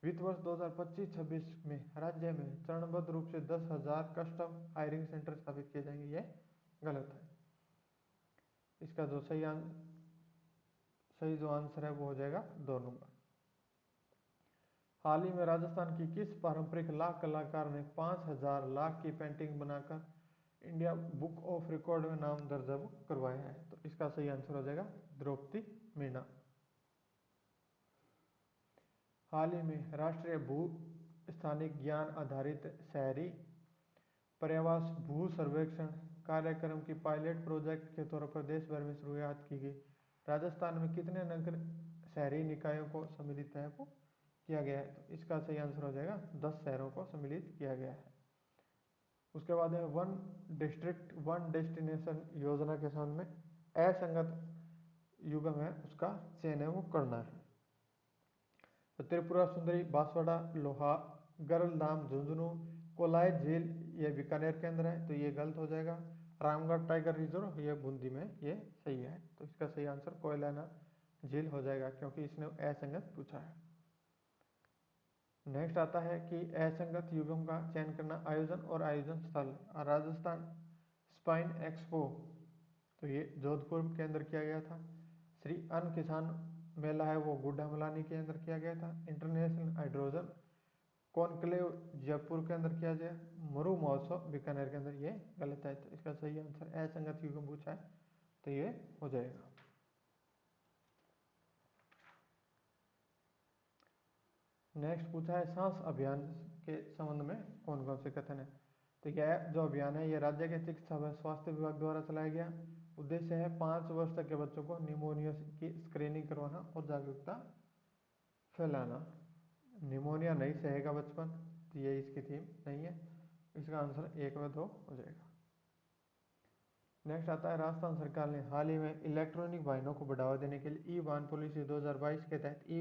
वित्त वर्ष 2025-26 में राज्य में चरणबद्ध रूप से 10,000 कस्टम हायरिंग सेंटर स्थापित किए जाएंगे। यह गलत है। इसका जो सही जो आंसर है वो हो जाएगा 2 नंबर। हाल ही में राजस्थान की किस पारंपरिक लाख कलाकार ने 5000 लाख की पेंटिंग बनाकर इंडिया बुक ऑफ रिकॉर्ड में नाम दर्ज करवाया है? तो इसका सही आंसर हो जाएगा द्रौपदी मीना। हाल ही में राष्ट्रीय भू स्थानिक ज्ञान आधारित शहरी पर्यावास भू सर्वेक्षण कार्यक्रम की पायलट प्रोजेक्ट के तौर पर देश भर में शुरुआत की गई। राजस्थान में कितने नगर शहरी निकायों को सम्मिलित है वो किया गया है? तो इसका सही आंसर हो जाएगा 10 शहरों को सम्मिलित किया गया है। उसके बाद है वन डिस्ट्रिक्ट वन डेस्टिनेशन योजना के संबंध में असंगत युग्म है उसका चयन है वो करना है। तो त्रिपुरा सुंदरी, बांसवाड़ा, लोहागढ़ धाम, झुंझुनू, कोलाई झील ये बीकानेर के अंदर है। तो ये गलत हो जाएगा। रामगढ़ टाइगर रिजर्व ये बूंदी में, ये सही है। तो इसका सही आंसर कोयलाना झील हो जाएगा क्योंकि इसने असंगत पूछा है। नेक्स्ट आता है कि असंगत युग्म का चयन करना। आयोजन और आयोजन स्थल राजस्थान स्पाइन एक्सपो, तो ये जोधपुर के अंदर किया गया था। श्री अन्न किसान मेला है वो गुड्डा मलानी के अंदर किया गया था। इंटरनेशनल हाइड्रोजन कॉन्क्लेव जयपुर के अंदर किया गया। मरु महोत्सव बीकानेर के अंदर, ये गलत है। तो इसका सही आंसर असंगत युग्म पूछा है तो ये हो जाएगा। नेक्स्ट पूछा है सांस अभियान के संबंध में कौन कौन से कथन है? तो यह जो अभियान है ये राज्य के चिकित्सा व स्वास्थ्य विभाग द्वारा चलाया गया। उद्देश्य है 5 वर्ष तक के बच्चों को निमोनिया की स्क्रीनिंग करवाना और जागरूकता फैलाना। निमोनिया नहीं सहेगा बचपन, तो ये इसकी थीम नहीं है। इसका आंसर 1 व 2 हो जाएगा। नेक्स्ट आता है, राजस्थान सरकार ने हाल ही में इलेक्ट्रॉनिक वाहनों को बढ़ावा देने के लिए ई वाहन पॉलिसी 2022 के तहत ई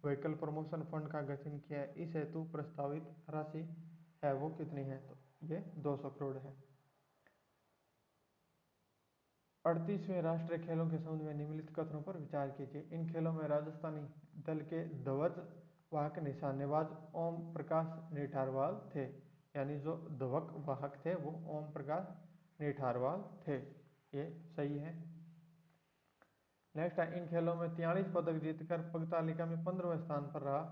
व्हीकल प्रमोशन फंड का गठन किया है। इस हेतु प्रस्तावित राशि है वो कितनी है? तो ये 200 करोड़ है। 38वें राष्ट्रीय खेलों के संबंध में निम्नलिखित कथनों पर विचार कीजिए। इन खेलों में राजस्थानी दल के ध्वज वाहक निशानेबाज ओम प्रकाश निठारवाल थे, यानी जो ध्वज वाहक थे वो ओम प्रकाश निठारवाल थे। ये सही है। नेक्स्ट है, इन खेलों में 43 पदक जीतकर पदक तालिका में 15वें स्थान पर रहा।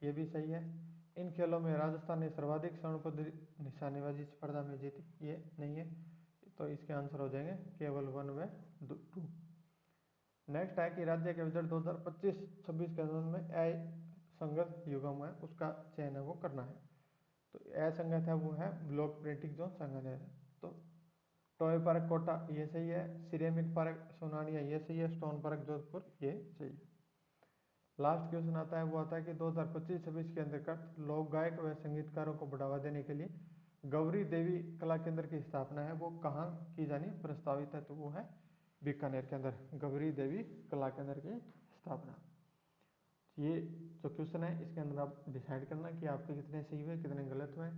ये भी सही है। इन खेलों में राजस्थान ने सर्वाधिक स्वर्ण पदक निशानेबाजी स्पर्धा में जीती। ये नहीं है, तो इसके आंसर हो जाएंगे केवल 1 व 2। नेक्स्ट है कि राज्य के बजट 2025-26 के संबंध में असंगत युगम है उसका चयन है वो करना है। तो असंगत है वो है ब्लॉक प्रिंटिंग जो संगत है। तो टॉय पार्क कोटा ये सही है, सिरेमिक पार्क सोनानिया ये सही है, स्टोन पार्क जोधपुर ये सही है। लास्ट क्वेश्चन आता है, वो आता है कि 2025-26 के अंतर्गत लोक गायक व संगीतकारों को बढ़ावा देने के लिए गौरी देवी कला केंद्र की स्थापना है वो कहाँ की जानी प्रस्तावित है? तो वो है बीकानेर के अंदर गौरी देवी कला केंद्र की स्थापना। ये जो क्वेश्चन है इसके अंदर आप डिसाइड करना कि आपके कितने सही हुए कितने गलत हुए।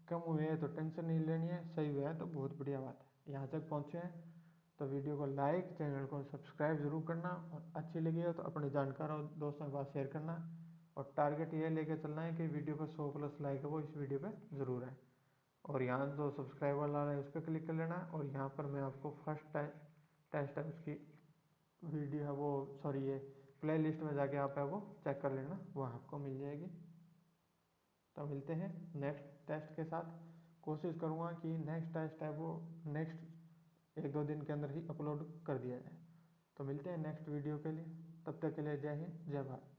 कम हुए हैं तो टेंशन नहीं लेनी है, सही हुआ है तो बहुत बढ़िया बात है। यहाँ तक पहुँचे हैं तो वीडियो को लाइक, चैनल को सब्सक्राइब जरूर करना, और अच्छी लगी हो तो अपने जानकारों और दोस्तों के पास शेयर करना। और टारगेट ये लेके चलना है कि वीडियो को 100+ लाइक है वो इस वीडियो पे ज़रूर है। और यहाँ जो सब्सक्राइब वाला है उस पर क्लिक कर लेना, और यहाँ पर मैं आपको फर्स्ट टेस्ट है उसकी वीडियो है वो सॉरी ये प्ले लिस्ट में जाके आप है वो चेक कर लेना, वो आपको मिल जाएगी। तो मिलते हैं नेक्स्ट टेस्ट के साथ। कोशिश करूँगा कि नेक्स्ट टेस्ट है वो नेक्स्ट 1-2 दिन के अंदर ही अपलोड कर दिया जाए। तो मिलते हैं नेक्स्ट वीडियो के लिए, तब तक के लिए जय हिंद जय भारत।